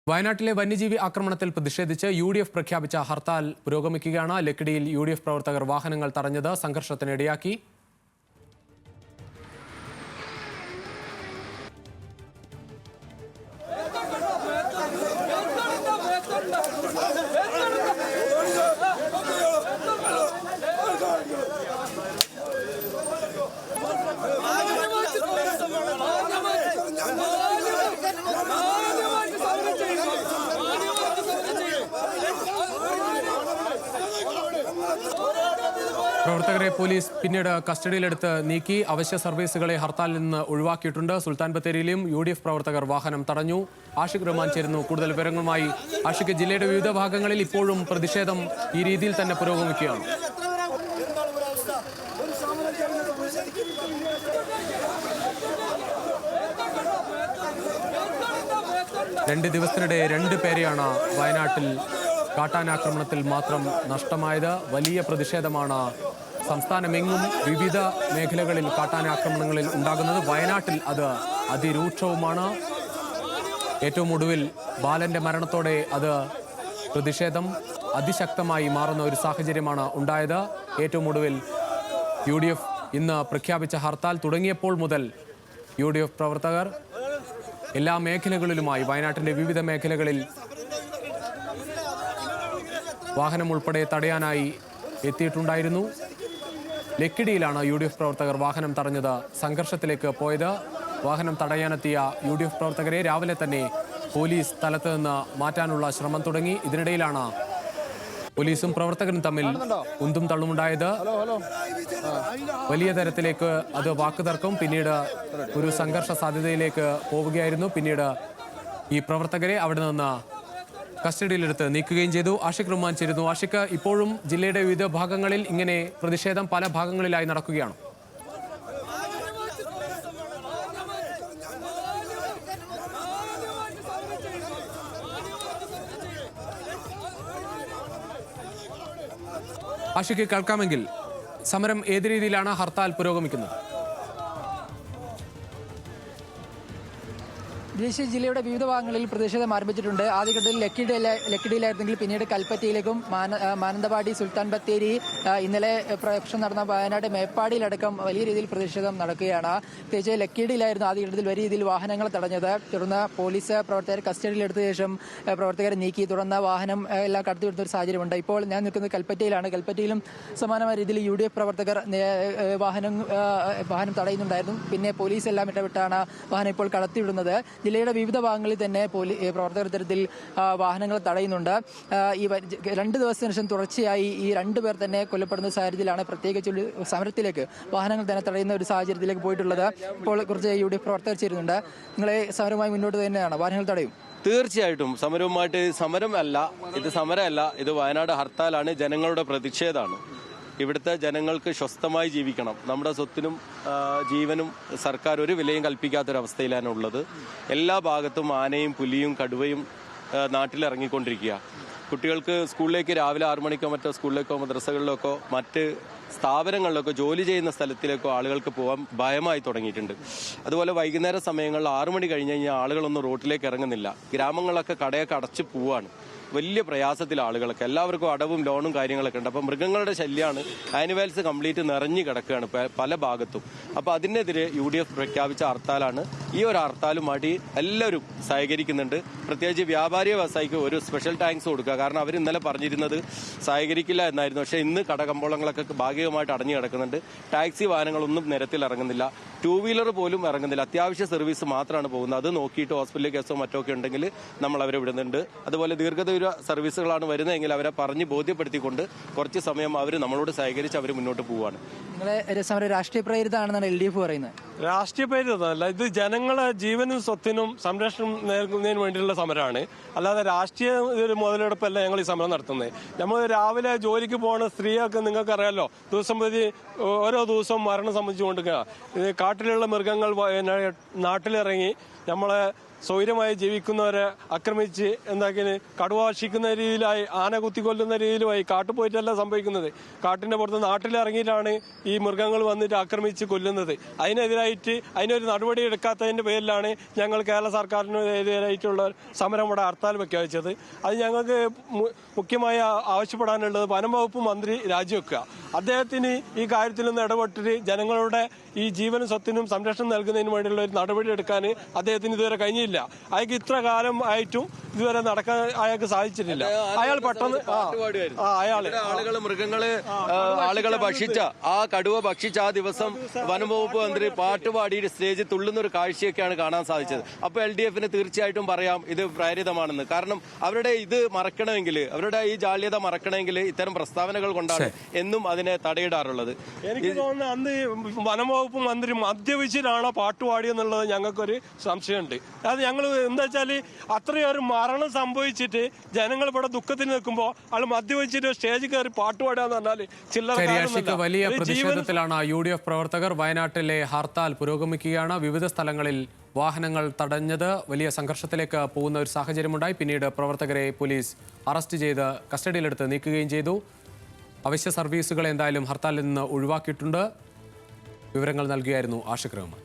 വയനാട്ടിലെ വന്യജീവി ആക്രമണത്തിൽ പ്രതിഷേധിച്ച് UDF പ്രഖ്യാപിച്ച ഹർത്താൽ പുരോഗമിക്കുകയാണ്. ലക്കിടിയിൽ UDF പ്രവർത്തകർ വാഹനങ്ങൾ തടഞ്ഞത് സംഘർഷത്തിനിടയാക്കി. പ്രവർത്തകരെ പോലീസ് പിന്നീട് കസ്റ്റഡിയിലെടുത്ത് നീക്കി. അവശ്യ സർവീസുകളെ ഹർത്താലിൽ നിന്ന് ഒഴിവാക്കിയിട്ടുണ്ട്. സുൽത്താൻ ബത്തേരിയിലും UDF പ്രവർത്തകർ വാഹനം തടഞ്ഞു. ആഷിഖ് റഹ്മാൻ ചേരുന്നു കൂടുതൽ വിവരങ്ങളുമായി. ആഷിഖ്, ജില്ലയുടെ വിവിധ ഭാഗങ്ങളിൽ ഇപ്പോഴും പ്രതിഷേധം ഈ രീതിയിൽ തന്നെ പുരോഗമിക്കുകയാണ്. രണ്ട് ദിവസത്തിനിടെ 2 പേരെയാണ് വയനാട്ടിൽ കാട്ടാനാക്രമണത്തിൽ മാത്രം നഷ്ടമായത്. വലിയ പ്രതിഷേധമാണ് സംസ്ഥാനമെങ്ങും വിവിധ മേഖലകളിൽ കാട്ടാനാക്രമണങ്ങളിൽ ഉണ്ടാകുന്നത്. വയനാട്ടിൽ അത് അതിരൂക്ഷവുമാണ്. ഏറ്റവും ഒടുവിൽ ബാലന്റെ മരണത്തോടെ അത് പ്രതിഷേധം അതിശക്തമായി മാറുന്ന ഒരു സാഹചര്യമാണ് ഉണ്ടായത്. ഏറ്റവും ഒടുവിൽ UDF ഇന്ന് പ്രഖ്യാപിച്ച ഹർത്താൽ തുടങ്ങിയപ്പോൾ മുതൽ UDF പ്രവർത്തകർ എല്ലാ മേഖലകളിലുമായി വയനാട്ടിന്റെ വിവിധ മേഖലകളിൽ വാഹനം ഉൾപ്പെടെ തടയാനായി എത്തിയിട്ടുണ്ടായിരുന്നു. ലക്കിടിയിലാണ് UDF പ്രവർത്തകർ വാഹനം തടഞ്ഞത് സംഘർഷത്തിലേക്ക് പോയത്. വാഹനം തടയാനെത്തിയ UDF പ്രവർത്തകരെ രാവിലെ തന്നെ പോലീസ് സ്ഥലത്ത് നിന്ന് മാറ്റാനുള്ള ശ്രമം തുടങ്ങി. ഇതിനിടയിലാണ് പോലീസും പ്രവർത്തകരും തമ്മിൽ ഉന്തും തള്ളുമുണ്ടായത്. വലിയ തരത്തിലേക്ക് അത് വാക്കുതർക്കം പിന്നീട് ഒരു സംഘർഷ സാധ്യതയിലേക്ക് പോവുകയായിരുന്നു. പിന്നീട് ഈ പ്രവർത്തകരെ അവിടെ നിന്ന് കസ്റ്റഡിയിലെടുത്ത് നീക്കുകയും ചെയ്തു. ആഷിഖ് റഹ്മാൻ ചേരുന്നു. ആഷിഖ്, ഇപ്പോഴും ജില്ലയുടെ വിവിധ ഭാഗങ്ങളിൽ ഇങ്ങനെ പ്രതിഷേധം പല ഭാഗങ്ങളിലായി നടക്കുകയാണ്. ആഷിഖ്, കേൾക്കാമെങ്കിൽ സമരം ഏത് രീതിയിലാണ് ഹർത്താൽ പുരോഗമിക്കുന്നത്? ദേശീയ ജില്ലയുടെ വിവിധ ഭാഗങ്ങളിൽ പ്രതിഷേധം ആരംഭിച്ചിട്ടുണ്ട്. ആദ്യഘട്ടത്തിൽ ലക്കിടിയിലായിരുന്നെങ്കിൽ പിന്നീട് കൽപ്പറ്റയിലേക്കും മാനന്തവാടി, സുൽത്താൻ ബത്തേരി, ഇന്നലെ പ്രക്ഷോഭം നടന്ന വയനാട് മേപ്പാടിയിലടക്കം വലിയ രീതിയിൽ പ്രതിഷേധം നടക്കുകയാണ്. പ്രത്യേകിച്ച് ലക്കിടിയിലായിരുന്നു ആദ്യഘട്ടത്തിൽ വലിയ രീതിയിൽ വാഹനങ്ങൾ തടഞ്ഞത്. തുടർന്ന് പോലീസ് പ്രവർത്തകർ കസ്റ്റഡിയിലെടുത്ത ശേഷം പ്രവർത്തകരെ നീക്കി. തുടർന്ന് വാഹനം എല്ലാം കടത്തിവിടുന്ന ഒരു സാഹചര്യമുണ്ട്. ഇപ്പോൾ ഞാൻ നിൽക്കുന്നത് കൽപ്പറ്റയിലാണ്. കൽപ്പറ്റയിലും സമാനമായ രീതിയിൽ UDF പ്രവർത്തകർ വാഹനം തടയുന്നുണ്ടായിരുന്നു. പിന്നെ പോലീസ് എല്ലാം ഇടപെട്ടാണ് വാഹനം ഇപ്പോൾ കടത്തിവിടുന്നത്. ജില്ലയുടെ വിവിധ ഭാഗങ്ങളിൽ തന്നെ പ്രവർത്തകർ തരത്തിൽ വാഹനങ്ങൾ തടയുന്നുണ്ട്. ഈ 2 ദിവസത്തിന് ശേഷം തുടർച്ചയായി ഈ 2 പേർ തന്നെ കൊല്ലപ്പെടുന്ന സാഹചര്യത്തിലാണ് പ്രത്യേകിച്ച് സമരത്തിലേക്ക് വാഹനങ്ങൾ തന്നെ തടയുന്ന ഒരു സാഹചര്യത്തിലേക്ക് പോയിട്ടുള്ളത്. ഇപ്പോൾ കുറച്ച് UDF പ്രവർത്തകർ ചേരുന്നുണ്ട്. നിങ്ങളെ സമരവുമായി മുന്നോട്ട് തന്നെയാണ്, വാഹനങ്ങൾ തടയും? തീർച്ചയായിട്ടും സമരമല്ല, ഇത് വയനാട് ഹർത്താലാണ്, ജനങ്ങളുടെ പ്രതിഷേധമാണ്. ഇവിടുത്തെ ജനങ്ങൾക്ക് സ്വസ്ഥമായി ജീവിക്കണം. നമ്മുടെ സ്വത്തിനും ജീവനും സർക്കാർ ഒരു വിലയും കൽപ്പിക്കാത്തൊരവസ്ഥയിലാണ് ഉള്ളത്. എല്ലാ ഭാഗത്തും ആനയും പുലിയും കടുവയും നാട്ടിലിറങ്ങിക്കൊണ്ടിരിക്കുക. കുട്ടികൾക്ക് സ്കൂളിലേക്ക് രാവിലെ 6 മണിക്കോ മറ്റോ സ്കൂളിലേക്കോ മദ്രസകളിലേക്കോ മറ്റ് സ്ഥാപനങ്ങളിലൊക്കെ ജോലി ചെയ്യുന്ന സ്ഥലത്തിലേക്കോ ആളുകൾക്ക് പോകാൻ ഭയമായി തുടങ്ങിയിട്ടുണ്ട്. അതുപോലെ വൈകുന്നേര സമയങ്ങളിൽ 6 മണി കഴിഞ്ഞ് കഴിഞ്ഞാൽ ആളുകളൊന്നും റോട്ടിലേക്ക് ഇറങ്ങുന്നില്ല. ഗ്രാമങ്ങളൊക്കെ കടയൊക്കെ അടച്ചു പോവാണ്. വലിയ പ്രയാസത്തിൽ ആളുകളൊക്കെ, എല്ലാവർക്കും അടവും ലോണും കാര്യങ്ങളൊക്കെ ഉണ്ട്. അപ്പം മൃഗങ്ങളുടെ ശല്യമാണ്. ആനിമൽസ് കംപ്ലീറ്റ് നിറഞ്ഞു കിടക്കുകയാണ് പല ഭാഗത്തും. അപ്പോൾ അതിനെതിരെ UDF പ്രഖ്യാപിച്ച ഹർത്താലാണ്. ഈ ഒരു ഹർത്താലുമായിട്ട് എല്ലാവരും സഹകരിക്കുന്നുണ്ട്. പ്രത്യേകിച്ച് വ്യാപാരി വ്യവസായിക്ക് ഒരു സ്പെഷ്യൽ താങ്ക്സ് കൊടുക്കുക. കാരണം അവർ ഇന്നലെ പറഞ്ഞിരുന്നത് സഹകരിക്കില്ല എന്നായിരുന്നു. പക്ഷേ ഇന്ന് കടകമ്പോളങ്ങളൊക്കെ ഭാഗികമായിട്ട് അടഞ്ഞു കിടക്കുന്നുണ്ട്. ടാക്സി വാഹനങ്ങളൊന്നും നിരത്തിൽ ഇറങ്ങുന്നില്ല. 2 വീലർ പോലും ഇറങ്ങുന്നില്ല. അത്യാവശ്യ സർവീസ് മാത്രമാണ് പോകുന്നത്. അത് നോക്കിയിട്ട് ഹോസ്പിറ്റൽ കേസോ മറ്റോ ഒക്കെ ഉണ്ടെങ്കിൽ നമ്മൾ അവരെ വിടുന്നുണ്ട്. അതുപോലെ ദീർഘദൂര സർവീസുകളാണ് വരുന്നതെങ്കിൽ അവരെ പറഞ്ഞ് ബോധ്യപ്പെടുത്തിക്കൊണ്ട് കുറച്ച് സമയം അവർ നമ്മളോട് സഹകരിച്ച് അവർ മുന്നോട്ട് പോവുകയാണ്. നിങ്ങളെ സമരം രാഷ്ട്രീയ പ്രേരിതമാണെന്നാണ് LDF പറയുന്നത്. രാഷ്ട്രീയ പ്രേരിതമല്ല, ഇത് ജനങ്ങളെ ജീവനും സ്വത്തിനും സംരക്ഷണം നൽകുന്നതിന് വേണ്ടിയുള്ള സമരമാണ്. അല്ലാതെ രാഷ്ട്രീയ മുതലെടുപ്പല്ല ഞങ്ങൾ ഈ സമരം നടത്തുന്നത്. നമ്മൾ രാവിലെ ജോലിക്ക് പോകുന്ന സ്ത്രീയൊക്കെ നിങ്ങൾക്കറിയാലോ, ദിവസം പ്രതി ഓരോ ദിവസവും മരണം സംബന്ധിച്ചുകൊണ്ടിരിക്കുക. കാട്ടിലുള്ള മൃഗങ്ങൾ നാട്ടിലിറങ്ങി നമ്മളെ സ്വൈര്യമായി ജീവിക്കുന്നവരെ ആക്രമിച്ച് എന്താക്കിന് കടുവ ഭക്ഷിക്കുന്ന രീതിയിലായി, ആന കുത്തിക്കൊല്ലുന്ന രീതിയിലുമായി. കാട്ടിൽ പോയിട്ടല്ല സംഭവിക്കുന്നത്, കാട്ടിന്റെ പുറത്ത് നാട്ടിലിറങ്ങിയിട്ടാണ് ഈ മൃഗങ്ങൾ വന്നിട്ട് ആക്രമിച്ച് കൊല്ലുന്നത്. അതിനെതിരായിട്ട് അതിനൊരു നടപടി എടുക്കാത്തതിന്റെ പേരിലാണ് ഞങ്ങൾ കേരള സർക്കാരിനെതിരായിട്ടുള്ള സമരം ഇവിടെ ഹർത്താൽ പ്രഖ്യാപിച്ചത്. അത് ഞങ്ങൾക്ക് മുഖ്യമായി ആവശ്യപ്പെടാനുള്ളത് വനം വകുപ്പ് മന്ത്രി രാജിവെക്കുക. അദ്ദേഹത്തിന് ഈ കാര്യത്തിലൊന്ന് ഇടപെട്ടിട്ട് ജനങ്ങളുടെ ഈ ജീവനും സ്വത്തിനും സംരക്ഷണം നൽകുന്നതിന് വേണ്ടിയുള്ള ഒരു നടപടി എടുക്കാൻ അദ്ദേഹത്തിന് ഇതുവരെ കഴിഞ്ഞില്ല. അയാൾക്ക് ഇത്ര കാലം ആയിട്ടും ഇതുവരെ നടക്കാൻ അയാൾക്ക് സാധിച്ചിട്ടില്ല. അയാൾ പെട്ടെന്ന് ആളുകളെ ഭക്ഷിച്ച ആ കടുവ ഭക്ഷിച്ച ആ ദിവസം വനംവകുപ്പ് മന്ത്രി പാട്ടുപാടിയുടെ സ്റ്റേജിൽ തുള്ളുന്ന ഒരു കാഴ്ചയൊക്കെയാണ് കാണാൻ സാധിച്ചത്. അപ്പോൾ LDFന് തീർച്ചയായിട്ടും പറയാം ഇത് പ്രേരിതമാണെന്ന്. കാരണം അവരുടെ ഇത് മറക്കണമെങ്കിൽ, അവരുടെ ഈ ജാള്യത മറക്കണമെങ്കിൽ ഇത്തരം പ്രസ്താവനകൾ കൊണ്ടാണ് എന്നും അതിനെ തടയിടാറുള്ളത്. എനിക്ക് തോന്നുന്നു അന്ന് വനംവകുപ്പ് മന്ത്രി മദ്യപിച്ചിട്ടാണോ പാട്ടുപാടിയെന്നുള്ളത് ഞങ്ങൾക്കൊരു സംശയമുണ്ട്. അത് ഞങ്ങൾ എന്താ വെച്ചാൽ അത്രയൊരു മരണം സംഭവിച്ചിട്ട് ജനങ്ങൾ ഇവിടെ ദുഃഖത്തിന് നിൽക്കുമ്പോൾ ആൾ മദ്യപിച്ചിട്ട് സ്റ്റേജിൽ കയറി പാട്ടുപാടാന്ന് പറഞ്ഞാൽ ചില്ലറ വലിയ പ്രതിഷേധത്തിലാണ് UDF പ്രവർത്തകർ. വയനാട്ടിലെ ഹർത്താൽ പുരോഗമിക്കുകയാണ്. വിവിധ സ്ഥലങ്ങളിൽ വാഹനങ്ങൾ തടഞ്ഞത് വലിയ സംഘർഷത്തിലേക്ക് പോകുന്ന ഒരു സാഹചര്യമുണ്ടായി. പിന്നീട് പ്രവർത്തകരെ പോലീസ് അറസ്റ്റ് ചെയ്ത് കസ്റ്റഡിയിലെടുത്ത് നീക്കുകയും ചെയ്തു. അവശ്യ സർവീസുകൾ എന്തായാലും ഹർത്താലിൽ നിന്ന് ഒഴിവാക്കിയിട്ടുണ്ട്. വിവരങ്ങൾ നൽകുകയായിരുന്നു ആഷിഖ് റഹ്മാൻ.